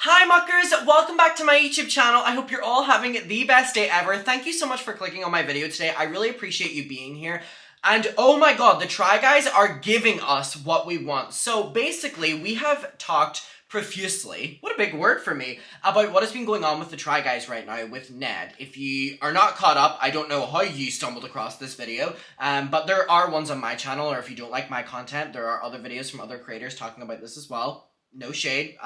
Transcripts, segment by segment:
Hi muckers, welcome back to my YouTube channel. I hope you're all having the best day ever. Thank you so much for clicking on my video today. I really appreciate you being here. And oh my god, the Try Guys are giving us what we want. So basically, we have talked profusely, what a big word for me, about what has been going on with the Try Guys right now with Ned. If you are not caught up, I don't know how you stumbled across this video, but there are ones on my channel, or if you don't like my content, there are other videos from other creators talking about this as well. No shade,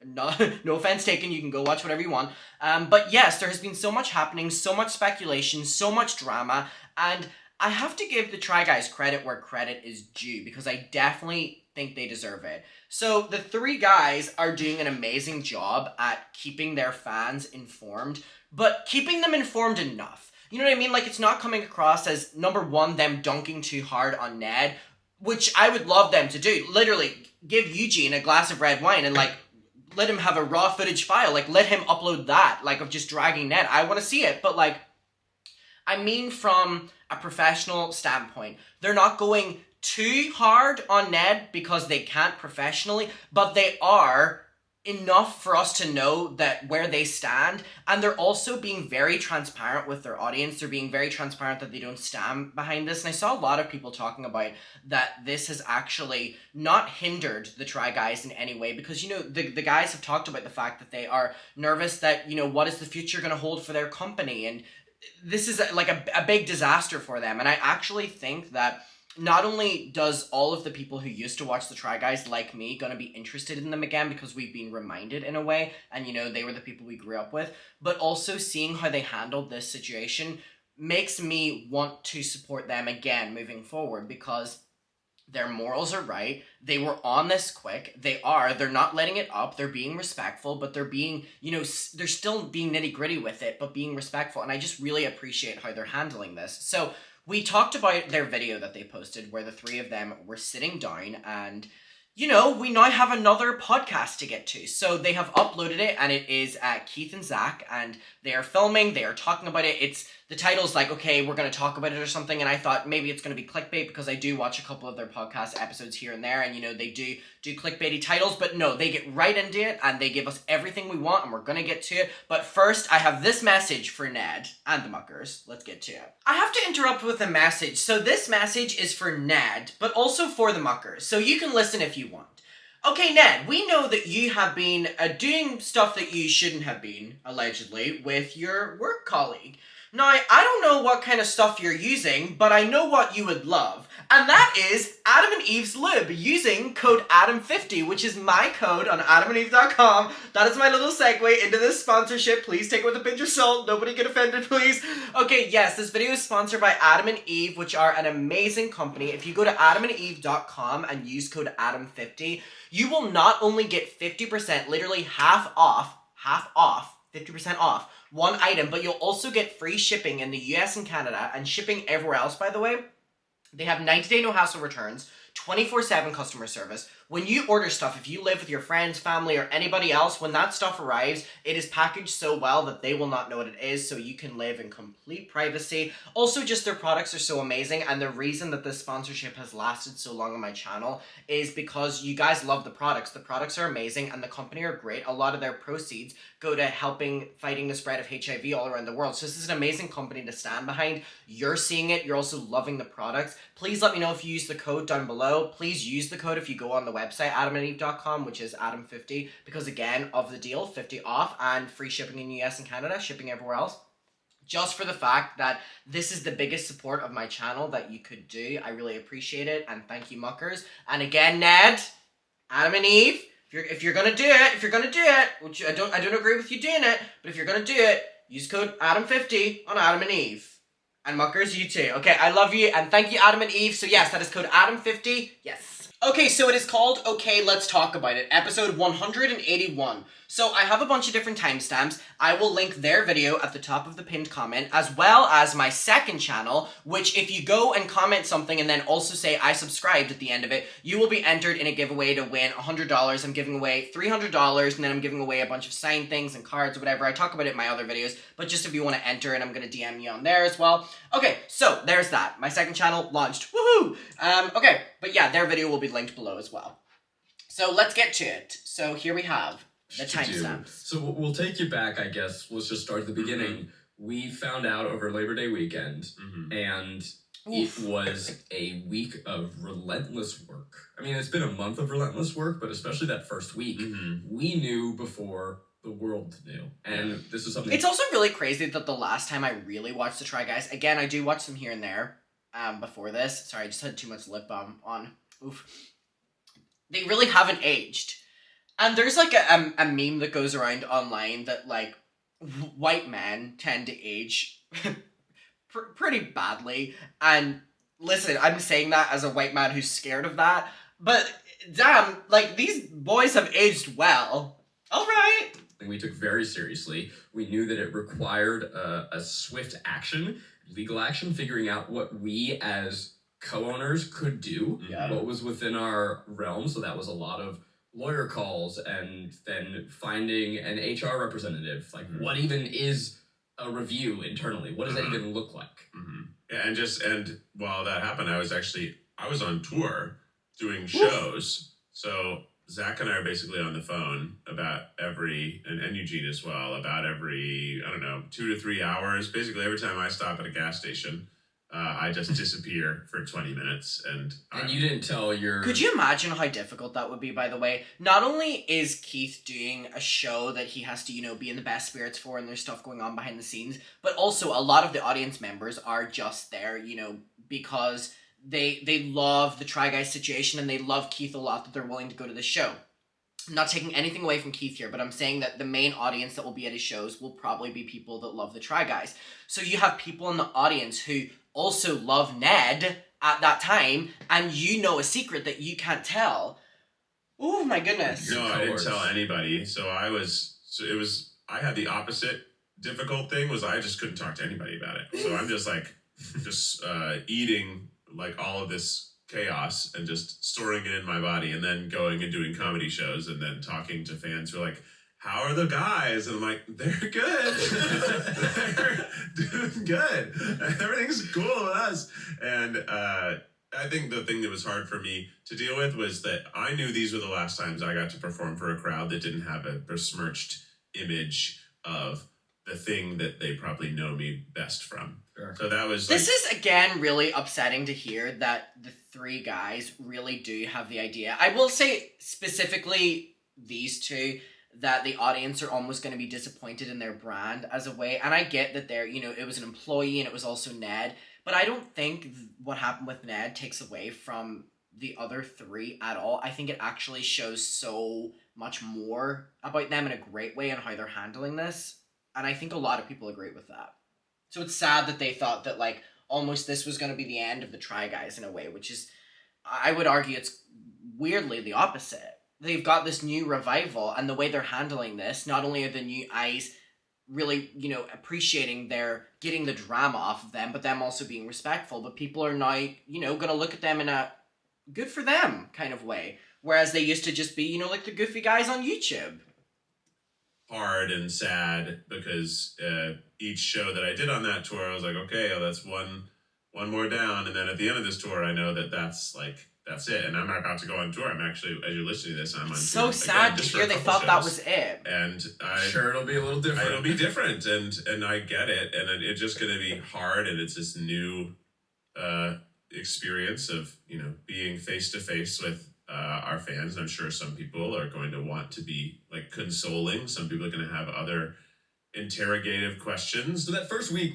no offense taken, you can go watch whatever you want. But yes, there has been so much happening, so much speculation, so much drama, and I have to give the Try Guys credit where credit is due, because I definitely think they deserve it. So the three guys are doing an amazing job at keeping their fans informed, but keeping them informed enough. You know what I mean? Like, it's not coming across as, number one, them dunking too hard on Ned, which I would love them to do. Literally, give Eugene a glass of red wine and, like, let him have a raw footage file. Like, let him upload that, like, of just dragging Ned. I want to see it. But, like, I mean from a professional standpoint. They're not going too hard on Ned because they can't professionally, but they are enough for us to know that where they stand, and they're also being very transparent with their audience. They're being very transparent that they don't stand behind this, and I saw a lot of people talking about that this has actually not hindered the Try Guys in any way, because, you know, the guys have talked about the fact that they are nervous that, you know, what is the future going to hold for their company, and this is like a big disaster for them. And I actually think that not only does all of the people who used to watch the Try Guys, like me, gonna be interested in them again because we've been reminded in a way, and, you know, they were the people we grew up with, but also seeing how they handled this situation makes me want to support them again moving forward, because their morals are right. They were on this quick. They're not letting it up. They're being respectful, but they're being, you know, they're still being nitty gritty with it, but being respectful. And I just really appreciate how they're handling this. So we talked about their video that they posted where the three of them were sitting down, and, you know, we now have another podcast to get to. So they have uploaded it, and it is Keith and Zach, and they are filming, they are talking about it. The title's like, okay, we're going to talk about it or something, and I thought maybe it's going to be clickbait because I do watch a couple of their podcast episodes here and there, and, you know, they do clickbaity titles, but no, they get right into it, and they give us everything we want, and we're going to get to it. But first, I have this message for Ned and the Muckers. Let's get to it. I have to interrupt with a message. So this message is for Ned, but also for the Muckers, so you can listen if you want. Okay, Ned, we know that you have been doing stuff that you shouldn't have been, allegedly, with your work colleague. Now, I don't know what kind of stuff you're using, but I know what you would love. And that is Adam and Eve's Lube, using code ADAM50, which is my code on adamandeve.com. That is my little segue into this sponsorship. Please take it with a pinch of salt. Nobody get offended, please. Okay, yes, this video is sponsored by Adam and Eve, which are an amazing company. If you go to adamandeve.com and use code ADAM50, you will not only get 50%, literally half off, 50% off, one item, but you'll also get free shipping in the US and Canada, and shipping everywhere else, by the way. They have 90-day no-hassle returns, 24/7 customer service. When you order stuff, if you live with your friends, family, or anybody else, when that stuff arrives, it is packaged so well that they will not know what it is, so you can live in complete privacy. Also, just their products are so amazing, and the reason that this sponsorship has lasted so long on my channel is because you guys love the products. The products are amazing, and the company are great. A lot of their proceeds go to fighting the spread of HIV all around the world. So this is an amazing company to stand behind. You're seeing it. You're also loving the products. Please let me know if you use the code down below. Please use the code if you go on the website, adamandeve.com, which is Adam50, because, again, of the deal, 50 off, and free shipping in the US and Canada, shipping everywhere else. Just for the fact that this is the biggest support of my channel that you could do. I really appreciate it, and thank you, Muckers. And again, Ned, Adam and Eve, if you're gonna do it, which I don't agree with you doing it, but if you're gonna do it, use code Adam50 on Adam and Eve. And Muckers, you too. Okay, I love you, and thank you, Adam and Eve. So yes, that is code Adam50, yes. Okay, so it is called Okay, Let's Talk About It, episode 181. So I have a bunch of different timestamps. I will link their video at the top of the pinned comment, as well as my second channel, which if you go and comment something and then also say I subscribed at the end of it, you will be entered in a giveaway to win $100. I'm giving away $300, and then I'm giving away a bunch of signed things and cards or whatever. I talk about it in my other videos, but just if you want to enter, and I'm going to DM you on there as well. Okay, so there's that. My second channel launched. Woohoo! Okay, but yeah, their video will be linked below as well. So let's get to it. So here we have the timestamps. So we'll take you back, I guess. Let's just start at the beginning. We found out over Labor Day weekend, and it was a week of relentless work. I mean, it's been a month of relentless work, but especially that first week, we knew before the world knew. And this is something... It's also really crazy that the last time I really watched the Try Guys, again, I do watch them here and there before this. Sorry, I just had too much lip balm on. Oof. They really haven't aged. And there's like a meme that goes around online that like white men tend to age pretty badly. And listen, I'm saying that as a white man who's scared of that. But damn, like these boys have aged well. All right. And we took very seriously. We knew that it required a swift action, legal action, figuring out what we as co-owners could do, what was within our realm. So that was a lot of lawyer calls and then finding an HR representative. Like, what even is a review internally? What does that even look like? Yeah, and while that happened, I was on tour doing shows. So Zach and I are basically on the phone about and Eugene as well, about every, I don't know, 2 to 3 hours. Basically, every time I stop at a gas station, I just disappear for 20 minutes. And you didn't tell your... Could you imagine how difficult that would be, by the way? Not only is Keith doing a show that he has to, be in the best spirits for and there's stuff going on behind the scenes, but also a lot of the audience members are just there, because they love the Try Guys situation and they love Keith a lot that they're willing to go to the show. I'm not taking anything away from Keith here, but I'm saying that the main audience that will be at his shows will probably be people that love the Try Guys. So you have people in the audience who also love Ned at that time, and a secret that you can't tell. Oh my goodness. No, I didn't tell anybody. So I had the opposite difficult thing was I just couldn't talk to anybody about it. So I'm just eating like all of this chaos and just storing it in my body and then going and doing comedy shows and then talking to fans who are like, how are the guys? And I'm like, they're good. They're doing good. Everything's cool with us. And I think the thing that was hard for me to deal with was that I knew these were the last times I got to perform for a crowd that didn't have a besmirched image of the thing that they probably know me best from. Sure. So that was This is, again, really upsetting to hear that the three guys really do have the idea. I will say, specifically, these two, that the audience are almost going to be disappointed in their brand as a way. And I get that it was an employee and it was also Ned. But I don't think what happened with Ned takes away from the other three at all. I think it actually shows so much more about them in a great way and how they're handling this. And I think a lot of people agree with that. So it's sad that they thought that, like, almost this was going to be the end of the Try Guys in a way, which is, I would argue it's weirdly the opposite. They've got this new revival, and the way they're handling this, not only are the new eyes really, appreciating their getting the drama off of them, but them also being respectful, but people are now, going to look at them in a good for them kind of way, whereas they used to just be, like the goofy guys on YouTube. Hard and sad because each show that I did on that tour, I was like, okay, that's one more down, and then at the end of this tour, I know that's it, and I'm not about to go on tour. I'm actually, as you're listening to this, I'm on so tour. Sad to hear they thought that was it. And sure, it'll be a little different. It'll be different, and I get it, and it's just going to be hard, and it's this new experience of being face to face with our fans. And I'm sure some people are going to want to be like consoling. Some people are going to have other interrogative questions. So that first week,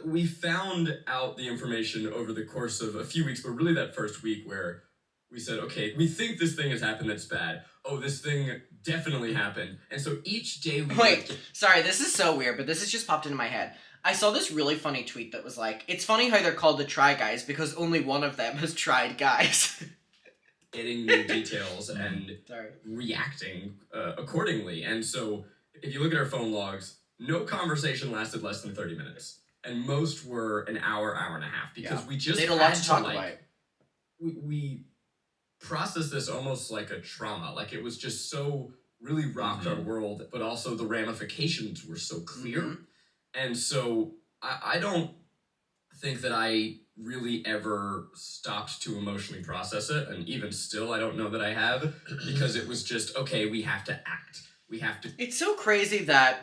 we found out the information over the course of a few weeks, but really that first week where we said, okay, we think this thing has happened that's bad. Oh, this thing definitely happened. And so each day we... Sorry, this is so weird, but this has just popped into my head. I saw this really funny tweet that was like, it's funny how they're called the Try Guys because only one of them has tried guys. Getting new details and reacting accordingly. And so if you look at our phone logs, no conversation lasted less than 30 minutes. And most were an hour and a half because we just had a lot to talk about. We processed this almost like a trauma. Like it was just so really rocked our world, but also the ramifications were so clear. And so I don't think that I really ever stopped to emotionally process it. And even still, I don't know that I have, because it was just, okay, we have to act. We have to... It's so crazy that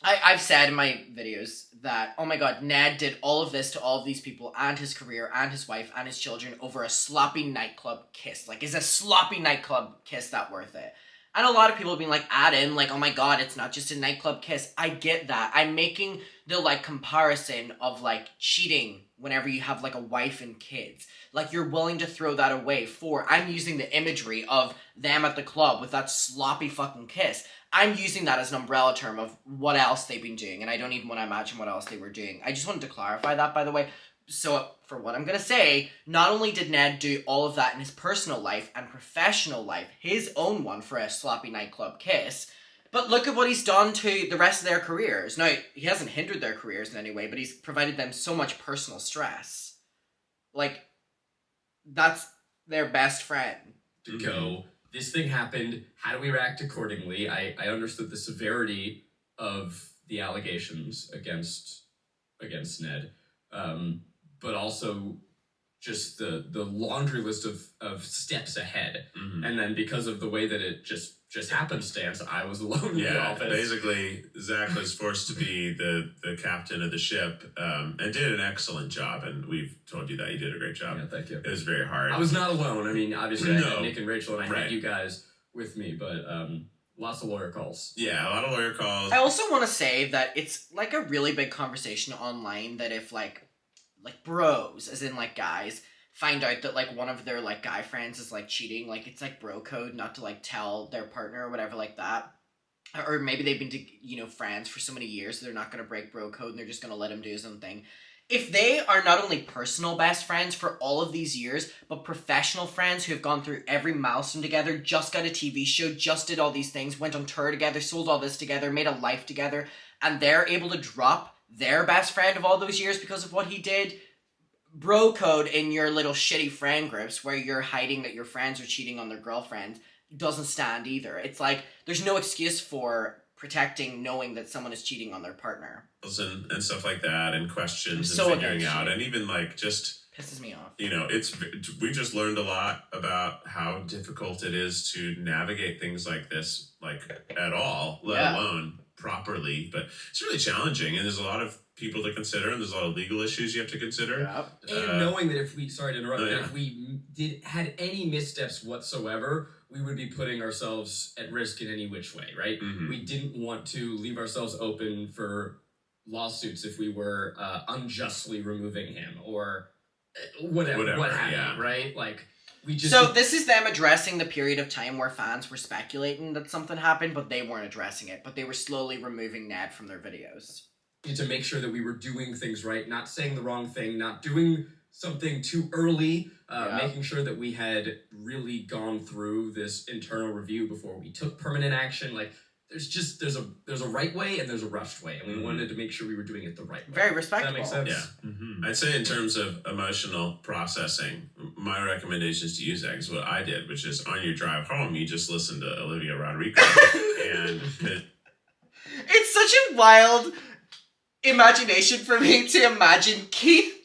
I've said in my videos that, oh my god, Ned did all of this to all of these people and his career and his wife and his children over a sloppy nightclub kiss. Like, is a sloppy nightclub kiss that worth it? And a lot of people have been like, add in, like, oh my god, it's not just a nightclub kiss. I get that. I'm making the, like, comparison of, like, cheating whenever you have, like, a wife and kids. Like, you're willing to throw that away I'm using the imagery of them at the club with that sloppy fucking kiss. I'm using that as an umbrella term of what else they've been doing, and I don't even want to imagine what else they were doing. I just wanted to clarify that, by the way. So, for what I'm going to say, not only did Ned do all of that in his personal life and professional life, his own one for a sloppy nightclub kiss, but look at what he's done to the rest of their careers. Now, he hasn't hindered their careers in any way, but he's provided them so much personal stress. Like, that's their best friend. To go... This thing happened. How do we react accordingly? I understood the severity of the allegations against Ned, but also just the laundry list of steps ahead. Mm-hmm. And then because of the way that it just happenstance, I was alone in the office. Basically, Zach was forced to be the captain of the ship, and did an excellent job. And we've told you that you did a great job. Yeah, thank you. It was very hard. I was not alone. I mean, obviously, I had Nick and Rachel, and I had you guys with me, but lots of lawyer calls. Yeah, a lot of lawyer calls. I also want to say that it's like a really big conversation online that if like bros, as in like guys, find out that like one of their like guy friends is like cheating, like it's like bro code not to like tell their partner or whatever like that. Or maybe they've been friends for so many years, so they're not going to break bro code and they're just going to let him do his own thing. If they are not only personal best friends for all of these years, but professional friends who have gone through every milestone together, just got a TV show, just did all these things, went on tour together, sold all this together, made a life together, and they're able to drop their best friend of all those years because of what he did, bro code in your little shitty friend groups where you're hiding that your friends are cheating on their girlfriend doesn't stand either. It's like, there's no excuse for protecting knowing that someone is cheating on their partner. And stuff like that, and questions and figuring out, and even like just pisses me off. We just learned a lot about how difficult it is to navigate things like this, like at all, let alone properly. But it's really challenging, and there's a lot of people to consider, and there's a lot of legal issues you have to consider. Yep. And knowing that if we, sorry to interrupt, if we had any missteps whatsoever, we would be putting ourselves at risk in any which way, right? Mm-hmm. We didn't want to leave ourselves open for lawsuits if we were unjustly removing him or whatever what happened, right? Like, we just... So this is them addressing the period of time where fans were speculating that something happened, but they weren't addressing it, but they were slowly removing Ned from their videos. To make sure that we were doing things right, not saying the wrong thing, not doing something too early, making sure that we had really gone through this internal review before we took permanent action. Like, there's a right way and there's a rushed way, and we wanted to make sure we were doing it the right way. Very respectable. Does that make sense? Yeah. Mm-hmm. I'd say in terms of emotional processing, my recommendation is to use that is what I did, which is on your drive home, you just listen to Olivia Rodrigo. And it's such a wild imagination for me to imagine Keith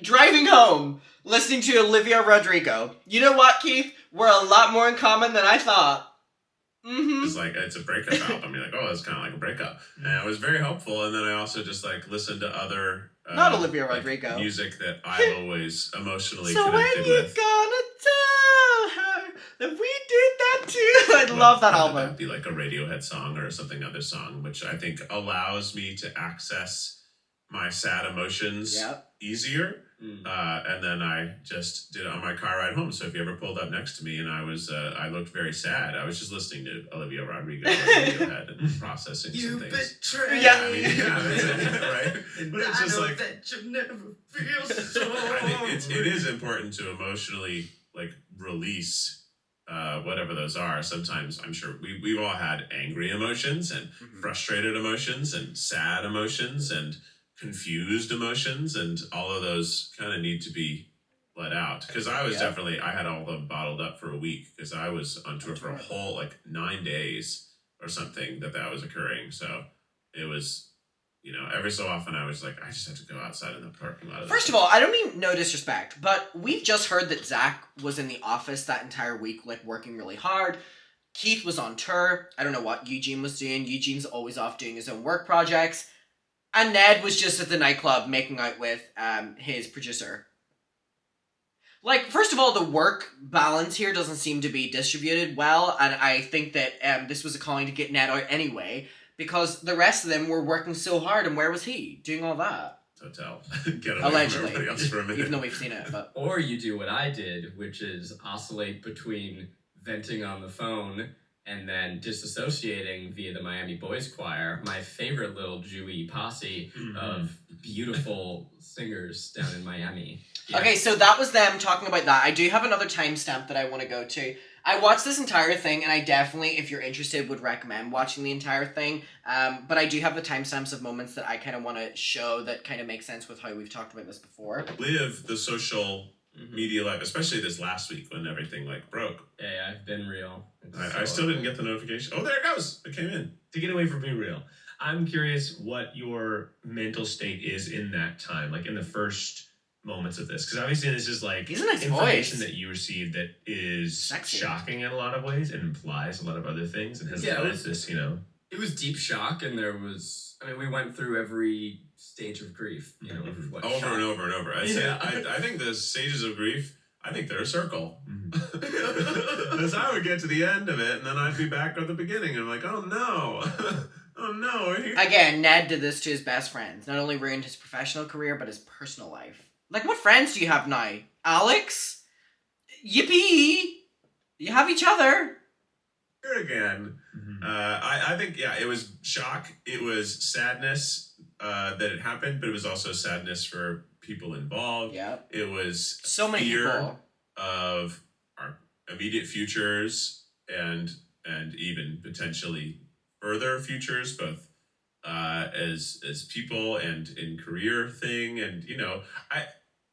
driving home, listening to Olivia Rodrigo. You know what, Keith? We're a lot more in common than I thought. Mm-hmm. It's like, it's a breakup album. You're like, oh, it's kind of like a breakup. And it was very helpful. And then I also just like listened to other not Olivia Rodrigo music that I've always emotionally so connected with. So when you gonna tell her that we did that too? I love that album. That'd be like a Radiohead song or something other song, which I think allows me to access my sad emotions easier. And then I just did it on my car ride home. So if you ever pulled up next to me and I looked very sad, I was just listening to Olivia Rodrigo Radiohead and processing some things. Betrayed. Yeah, I mean, that's it, right? But it's just like that you never feel so. I think it is important to emotionally like release whatever those are. Sometimes I'm sure we've all had angry emotions and frustrated emotions and sad emotions and confused emotions, and all of those kind of need to be let out. Because I was I had all of them bottled up for a week because I was on tour for a whole like 9 days or something that was occurring. So it was, every so often I was like, I just have to go outside in the parking lot. First of all, I don't mean no disrespect, but we've just heard that Zach was in the office that entire week, like working really hard. Keith was on tour. I don't know what Eugene was doing. Eugene's always off doing his own work projects. And Ned was just at the nightclub making out with his producer. Like, first of all, the work balance here doesn't seem to be distributed well, and I think that this was a calling to get Ned out anyway, because the rest of them were working so hard, and where was he doing all that? Hotel. Get away Allegedly. from everybody else for a minute. Even though we've seen it, but... Or you do what I did, which is oscillate between venting on the phone and then disassociating via the Miami Boys Choir, my favorite little Jewy posse of beautiful singers down in Miami. Yeah. Okay, so that was them talking about that. I do have another timestamp that I want to go to. I watched this entire thing, and I definitely, if you're interested, would recommend watching the entire thing. But I do have the timestamps of moments that I kind of want to show that kind of make sense with how we've talked about this before. Live the social media life, especially this last week when everything like broke. Hey, I've been real. I still didn't get the notification. Oh, there it goes. It came in. To get away from being real, I'm curious what your mental state is in that time, like in the first moments of this, because obviously this is like information that you received that is shocking in a lot of ways and implies a lot of other things and has this, It was deep shock, and we went through every stage of grief, over and over and over. I think the stages of grief, I think they're a circle. Because I would get to the end of it, and then I'd be back at the beginning, and I'm like, oh no. Oh no. Again, Ned did this to his best friends. Not only ruined his professional career, but his personal life. Like, what friends do you have now? Alex? Yippee! You have each other. Here again. I think, it was shock. It was sadness that it happened, but it was also sadness for people involved. Yeah. It was so many fear people of our immediate futures and even potentially further futures, both as people and in career thing. And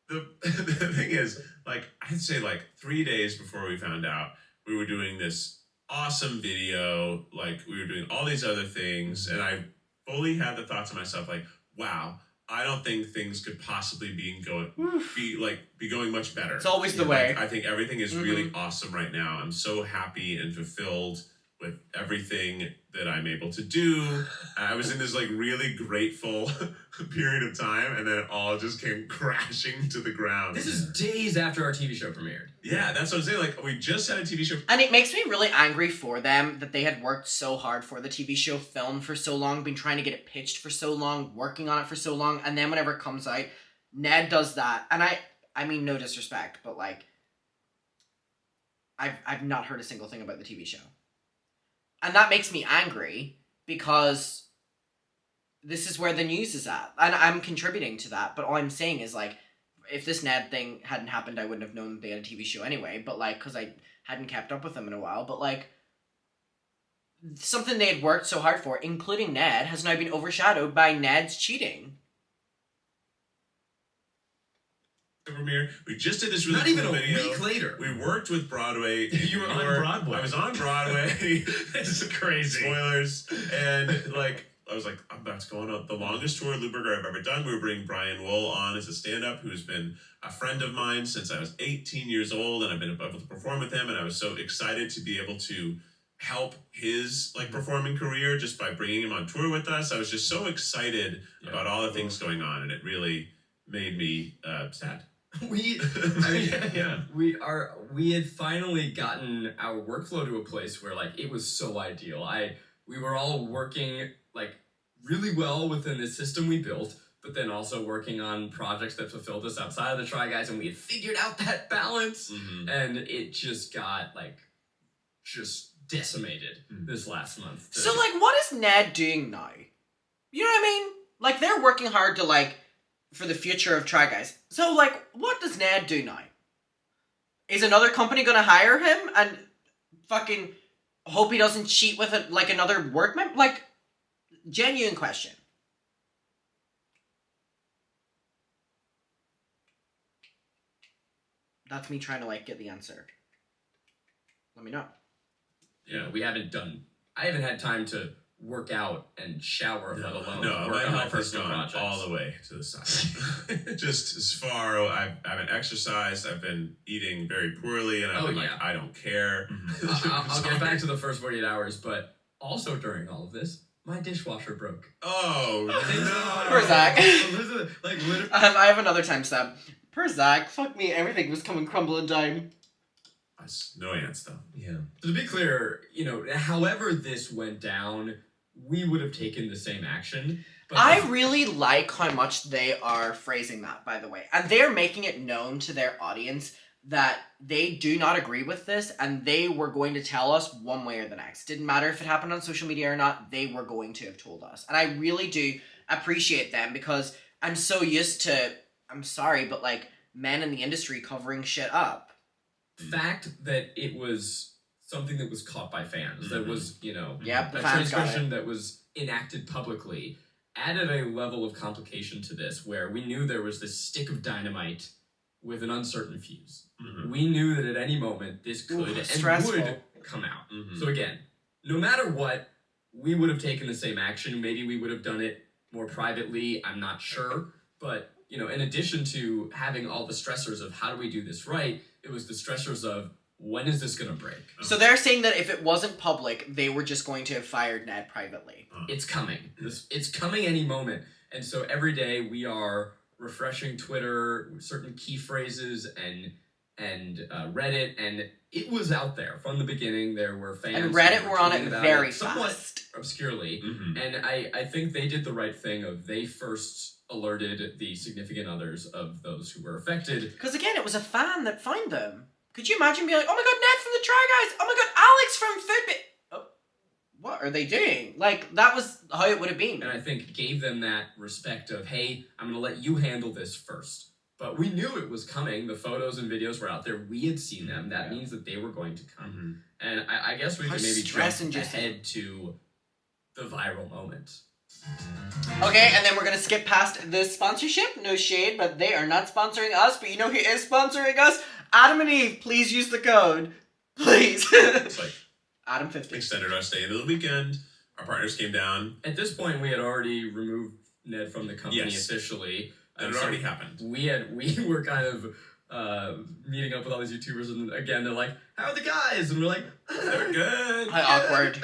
the thing is, like, I'd say like 3 days before we found out, we were doing this awesome video, like we were doing all these other things, and I fully had the thought to myself, like, wow, I don't think things could possibly be going much better. It's always the way. Like, I think everything is really awesome right now. I'm so happy and fulfilled with everything that I'm able to do. I was in this like really grateful period of time, and then it all just came crashing to the ground. This is days after our TV show premiered. Yeah, that's what I'm saying. Like, we just had a TV show. And it makes me really angry for them that they had worked so hard for the TV show, filmed for so long, been trying to get it pitched for so long, working on it for so long, and then whenever it comes out, Ned does that. And I mean, no disrespect, but like, I've not heard a single thing about the TV show. And that makes me angry because this is where the news is at. And I'm contributing to that. But all I'm saying is, like, if this Ned thing hadn't happened, I wouldn't have known that they had a TV show anyway. But, like, because I hadn't kept up with them in a while. But, like, something they had worked so hard for, including Ned, has now been overshadowed by Ned's cheating. Premiere. We just did this really Not even cool a video. week later. We worked with Broadway. You were on Broadway. I was on Broadway. This is crazy. Spoilers. And like, I was like, I'm about to go on the longest tour of Louberger I've ever done. We were bringing Brian Wool on as a stand-up, who's been a friend of mine since I was 18 years old, and I've been able to perform with him, and I was so excited to be able to help his like performing career just by bringing him on tour with us. I was just so excited about all the things going on, and it really made me sad. We had finally gotten our workflow to a place where like it was so ideal. We were all working like really well within the system we built, but then also working on projects that fulfilled us outside of the Try Guys, and we had figured out that balance, and it just got like just decimated this last month. So like, what is Ned doing now? You know what I mean? Like, they're working hard to like for the future of Try Guys. So, like, what does Ned do now? Is another company gonna hire him and fucking hope he doesn't cheat with another workman? Like, genuine question. That's me trying to, like, get the answer. Let me know. I haven't had time to work out and shower, let alone no, work my on my health has personal gone projects. all the way to the side. Just as far, I haven't exercised. I've been eating very poorly, and I've been like, I don't care. I'll get back to the first 48 hours, but also during all of this, my dishwasher broke. Oh no! Poor Zach. Like literally. I have another timestamp. Poor Zach. Fuck me. Everything was coming crumbling down. No ants though. Yeah. So to be clear, however this went down, we would have taken the same action. But I really like how much they are phrasing that, by the way. And they're making it known to their audience that they do not agree with this, and they were going to tell us one way or the next. Didn't matter if it happened on social media or not, they were going to have told us. And I really do appreciate them, because I'm so used to, I'm sorry, but like, men in the industry covering shit up. fact that it was something that was caught by fans, that was, Yep, the a fans got transgression that was enacted publicly, added a level of complication to this where we knew there was this stick of dynamite with an uncertain fuse. Mm-hmm. We knew that at any moment this could and stressful. would come out. Mm-hmm. So again, no matter what, we would have taken the same action. Maybe we would have done it more privately. I'm not sure. But, in addition to having all the stressors of how do we do this right, it was the stressors of when is this going to break? So they're saying that if it wasn't public, they were just going to have fired Ned privately. It's coming. It's coming any moment. And so every day we are refreshing Twitter with certain key phrases and Reddit, and it was out there from the beginning. There were fans. And Reddit who were on tweeting it about very somewhat fast. obscurely. Mm-hmm. And I think they did the right thing of they first alerted the significant others of those who were affected. Because again, it was a fan that found them. Could you imagine being like, oh my god, Ned from the Try Guys! Oh my god, Alex from Foodbit! Oh, what are they doing? Like, that was how it would have been. And I think gave them that respect of, hey, I'm going to let you handle this first. But we knew it was coming. The photos and videos were out there. We had seen them. That means that they were going to come. Mm-hmm. And I guess we How could maybe stressing jump just- ahead to the viral moment. Okay, and then we're gonna skip past this sponsorship. No shade, but they are not sponsoring us. But you know who is sponsoring us? Adam and Eve. Please use the code. Please. It's like Adam50. extended our stay into the weekend. Our partners came down. At this point, we had already removed Ned from the company Yes. officially. That had So already happened. we were kind of meeting up with all these YouTubers, and again, they're like, how are the guys? And we're like, They're good. How awkward.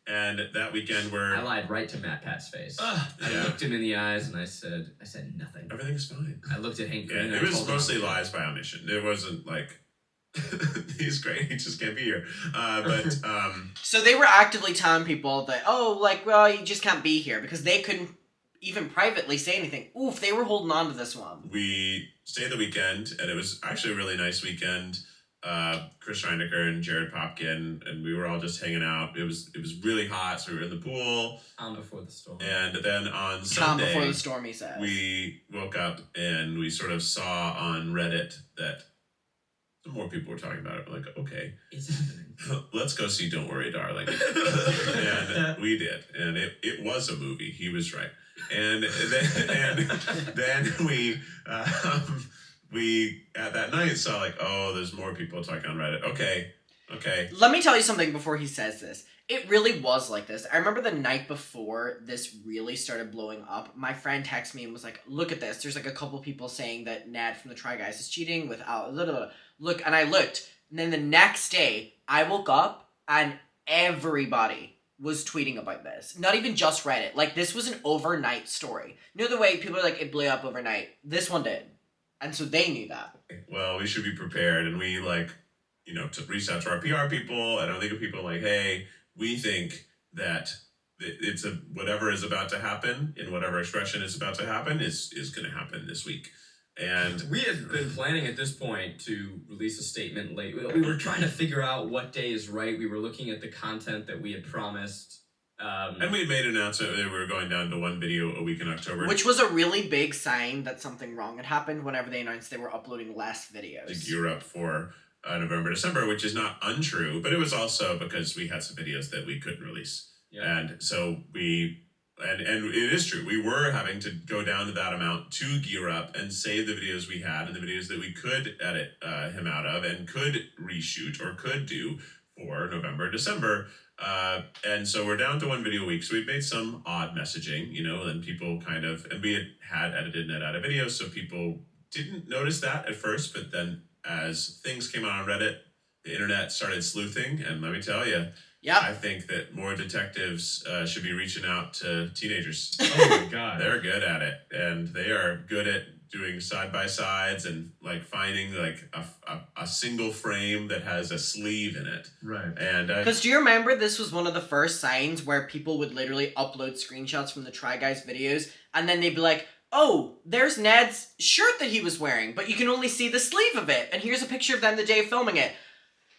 And that weekend we're I lied right to Matt Pat's face. I yeah, looked him in the eyes and I said nothing. everything's fine. I looked at Hank Yeah, Green and it I was told him mostly I was lies by omission. It wasn't like he's great, he just can't be here. But So they were actively telling people that, oh, like, well, you just can't be here, because they couldn't even privately say anything. Oof, they were holding on to this one. we stayed the weekend, and it was actually a really nice weekend. Chris Reindecker and Jared Popkin, and we were all just hanging out. It was really hot, so we were in the pool. calm before the storm. And then on Calm Sunday, before the storm, he says. we woke up and we sort of saw on Reddit that some more people were talking about it. We're like, okay, It's happening. let's go see Don't Worry, Darling. And we did. And it was a movie. He was right. And then we at that night saw like, oh, there's more people talking on Reddit. Okay. Let me tell you something before he says this. It really was like this. I remember the night before this really started blowing up, my friend texted me and was like, look at this. There's like a couple people saying that Ned from the Try Guys is cheating with Al. Look, and I looked. And then the next day, I woke up and everybody was tweeting about this. Not even just Reddit. Like, this was an overnight story. You know the way people are like, it blew up overnight? This one did. And so they knew that. Well, we should be prepared. And we reached out to our PR people and other people like, hey, we think that it's whatever is about to happen in whatever expression is about to happen is going to happen this week. And We had been planning at this point to release a statement late. We were trying to figure out what day is right. We were looking at the content that we had promised. and we made an announcement that we were going down to one video a week in October. Which was a really big sign that something wrong had happened whenever they announced they were uploading less to videos. gear up for November, December, which is not untrue, but it was also because we had some videos that we couldn't release. Yeah. And so and it is true, we were having to go down to that amount to gear up and save the videos we had and the videos that we could edit him out of and could reshoot or could do for November, December. And so we're down to one video a week. So we've made some odd messaging, and people and we had edited Ned out of video, so people didn't notice that at first, but then as things came out on Reddit, the internet started sleuthing, and let me tell you, I think that more detectives should be reaching out to teenagers. Oh my God. They're good at it, and they are good at doing side-by-sides and finding a single frame that has a sleeve in it. Right. And because do you remember this was one of the first signs where people would literally upload screenshots from the Try Guys videos, and then they'd be like, oh, there's Ned's shirt that he was wearing, but you can only see the sleeve of it, and here's a picture of them the day of filming it.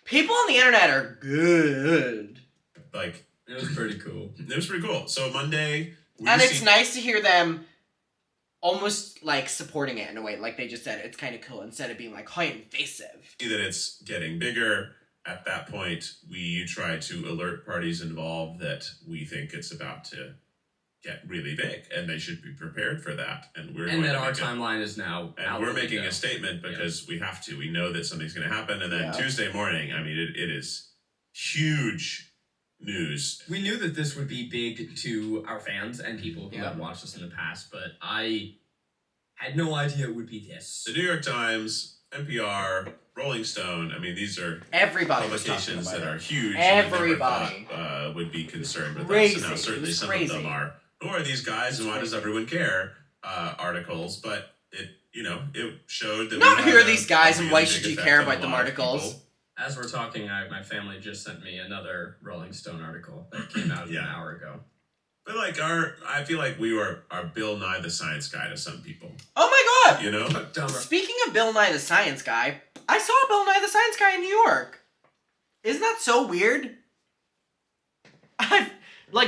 People on the internet are good. It was pretty cool. It was pretty cool. So Monday... it's nice to hear them almost supporting it in a way. Like they just said, it's kind of cool instead of being how invasive. That it's getting bigger. At that point, we try to alert parties involved that we think it's about to get really big, and they should be prepared for that. And that our timeline is now. And we're making a statement because we have to. We know that something's going to happen, and then Tuesday morning, it is huge news. We knew that this would be big to our fans and people who had watched us in the past, but I had no idea it would be this. The New York Times, NPR, Rolling Stone, these are publications that are huge. Everybody would be concerned with us. And now certainly some of them are, who are these guys and why does everyone care, articles, but it showed that not who are these guys and why should you care about them articles. As we're talking, my family just sent me another Rolling Stone article that came out an hour ago. But I feel like we are Bill Nye the Science Guy to some people. Oh my God! Speaking of Bill Nye the Science Guy, I saw Bill Nye the Science Guy in New York. Isn't that so weird? I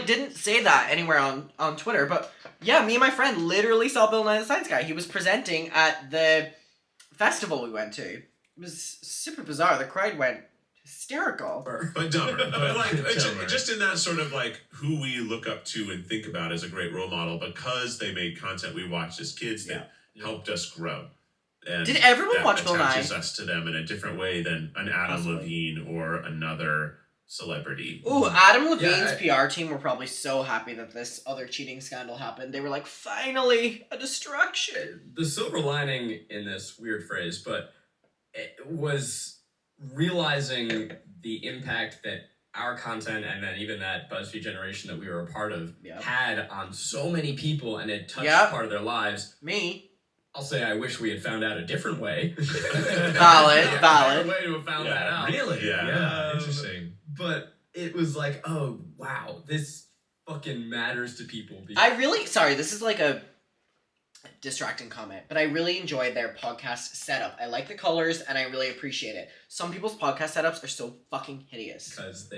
didn't say that anywhere on Twitter, but yeah, me and my friend literally saw Bill Nye the Science Guy. He was presenting at the festival we went to. It was super bizarre. The crowd went hysterical. But dumber. But just in that sort of who we look up to and think about as a great role model because they made content we watched as kids that helped us grow. And did everyone watch Bill Nye? Attaches us to them in a different way than an Adam Levine or another celebrity. Ooh, Adam Levine's PR team were probably so happy that this other cheating scandal happened. They were like, finally, a distraction. The silver lining in this weird phrase, but it was realizing the impact that our content and then even that BuzzFeed generation that we were a part of had on so many people and it touched part of their lives. Me. I'll say I wish we had found out a different way. Valid. A way to have found that out. Really? Yeah. Interesting. But it was oh, wow, this fucking matters to people. Sorry, this is a distracting comment, but I really enjoyed their podcast setup. I like the colors and I really appreciate it. Some people's podcast setups are so fucking hideous. Because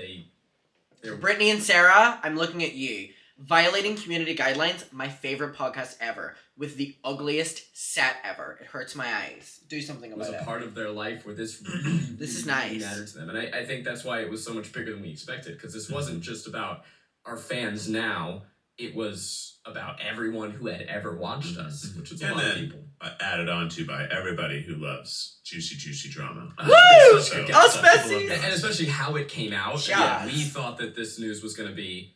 they're Brittany and Sarah, I'm looking at you. Violating Community Guidelines, my favorite podcast ever, with the ugliest set ever. It hurts my eyes. Do something about it. It was a part of their life where this really, this is nice. mattered to them. And I think that's why it was so much bigger than we expected, because this wasn't just about our fans now. It was about everyone who had ever watched us, which is a lot of people. Added on to by everybody who loves juicy drama. Woo! Us besties! And especially how it came out. Yeah, we thought that this news was going to be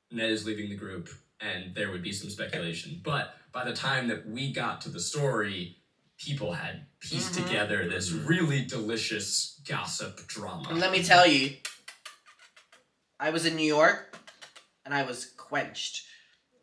Ned is leaving the group and there would be some speculation. But by the time that we got to the story, people had pieced together this really delicious gossip drama. And let me tell you, I was in New York and I was quenched.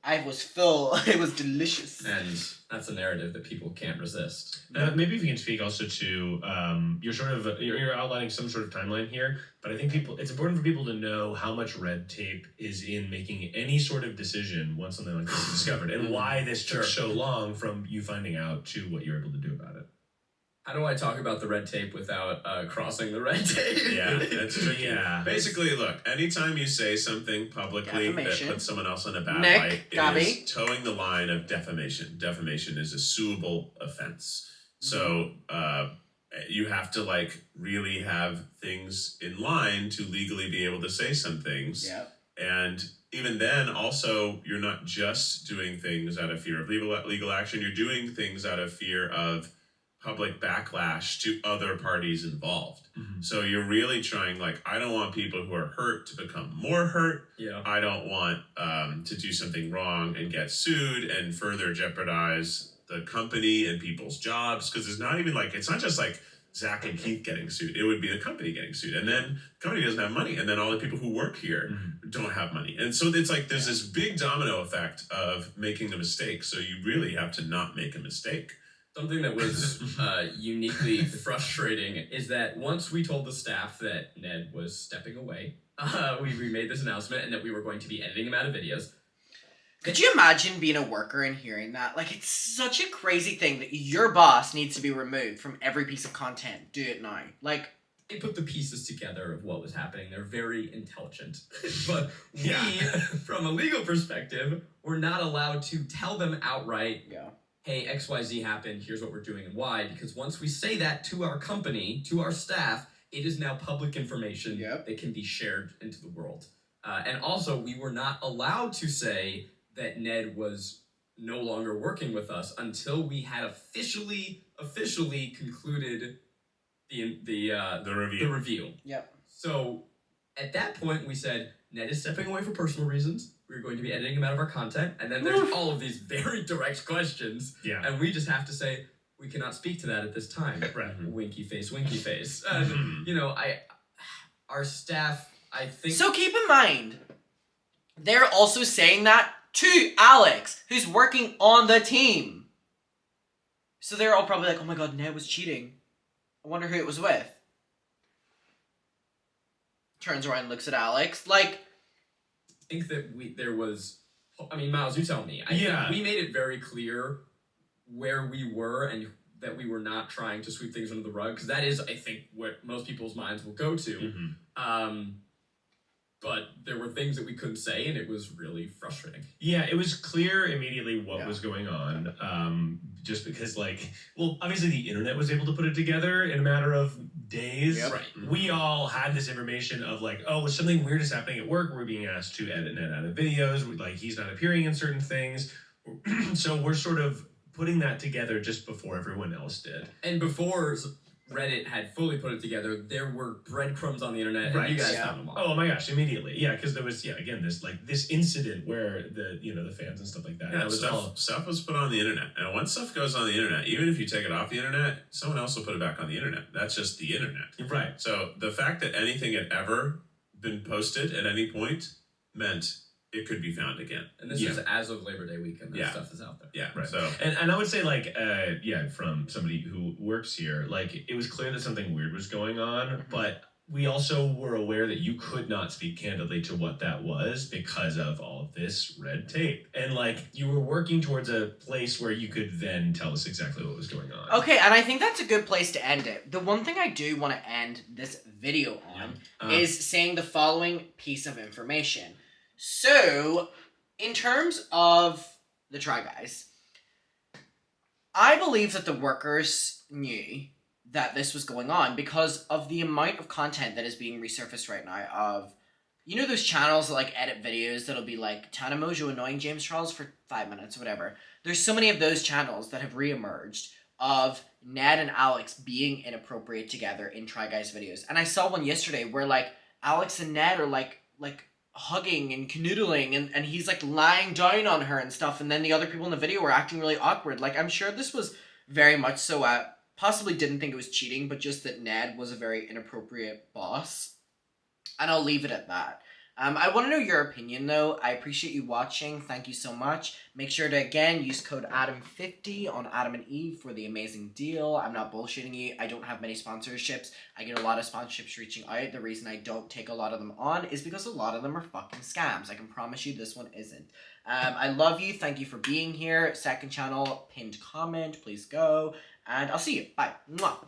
I was full. It was delicious. And that's a narrative that people can't resist. Maybe if you can speak also to you're outlining some sort of timeline here, but I think it's important for people to know how much red tape is in making any sort of decision once something like this is discovered, and why this took so long from you finding out to what you're able to do about it. How do I talk about the red tape without crossing the red tape? Yeah, that's tricky. Yeah. Basically, look, anytime you say something publicly that puts someone else in a bad Nick, light, Gabby. it is towing the line of defamation. Defamation is a suable offense. So you have to really have things in line to legally be able to say some things. Yeah. And even then, also, you're not just doing things out of fear of legal action. You're doing things out of fear of public backlash to other parties involved. Mm-hmm. So you're really trying, like, I don't want people who are hurt to become more hurt. Yeah. I don't want to do something wrong and get sued and further jeopardize the company and people's jobs. Because it's not even like, it's not just like Zach and Keith getting sued. It would be the company getting sued. And then the company doesn't have money. And then all the people who work here don't have money. And so it's like there's this big domino effect of making a mistake. So you really have to not make a mistake. Something that was uniquely frustrating is that once we told the staff that Ned was stepping away, we made this announcement and that we were going to be editing him out of videos. Could you imagine being a worker and hearing that? Like, it's such a crazy thing that your boss needs to be removed from every piece of content. Do it now. Like, they put the pieces together of what was happening. They're very intelligent. But we, from a legal perspective, were not allowed to tell them outright, hey, XYZ happened, here's what we're doing and why. Because once we say that to our company, to our staff, it is now public information that can be shared into the world. And also, we were not allowed to say that Ned was no longer working with us until we had officially concluded the review. Yep. So at that point, we said Ned is stepping away for personal reasons. We're going to be editing him out of our content, and then there's all of these very direct questions, and we just have to say we cannot speak to that at this time. Right. Winky face, winky face. And you know, our staff, I think. So keep in mind, they're also saying that to Alex, who's working on the team. So they're all probably like, oh my god, Ned was cheating. I wonder who it was with. Turns around and looks at Alex. Like, I think that there was... I mean, Miles, you tell me. I think we made it very clear where we were and that we were not trying to sweep things under the rug. Because that is, I think, what most people's minds will go to. But there were things that we couldn't say, and it was really frustrating. Yeah, it was clear immediately what was going on, just because, like, well, obviously the internet was able to put it together in a matter of days. Yep. Right. We all had this information of, like, oh, something weird is happening at work. We're being asked to edit Ned out of videos. Like, he's not appearing in certain things. So we're sort of putting that together just before everyone else did. And before Reddit had fully put it together, there were breadcrumbs on the internet, and you guys found them all. Oh my gosh, immediately. Yeah, because there was, again, this incident where the fans and stuff like that. Yeah, stuff was put on the internet. And once stuff goes on the internet, even if you take it off the internet, someone else will put it back on the internet. That's just the internet. Right. So the fact that anything had ever been posted at any point meant it could be found again. And this is as of Labor Day weekend. That stuff is out there. Yeah. Right. So and I would say, like, from somebody who works here, like, it was clear that something weird was going on, but we also were aware that you could not speak candidly to what that was because of all of this red tape. And, like, you were working towards a place where you could then tell us exactly what was going on. okay, and I think that's a good place to end it. The one thing I do want to end this video on is saying the following piece of information. So, in terms of the Try Guys, I believe that the workers knew that this was going on because of the amount of content that is being resurfaced right now of, you know, those channels that, like, edit videos that'll be like Tana Mojo annoying James Charles for 5 minutes or whatever. There's so many of those channels that have reemerged of Ned and Alex being inappropriate together in Try Guys videos. And I saw one yesterday where, like, Alex and Ned are like hugging and canoodling and he's, like, lying down on her and stuff, and then the other people in the video were acting really awkward. Like, I'm sure this was very much so possibly didn't think it was cheating, but just that Ned was a very inappropriate boss. And I'll leave it at that. I want to know your opinion, though. I appreciate you watching. Thank you so much. Make sure to, again, use code ADAM50 on Adam and Eve for the amazing deal. I'm not bullshitting you. I don't have many sponsorships. I get a lot of sponsorships reaching out. The reason I don't take a lot of them on is because a lot of them are fucking scams. I can promise you this one isn't. I love you. Thank you for being here. Second channel, pinned comment. Please go. And I'll see you. Bye. Mwah.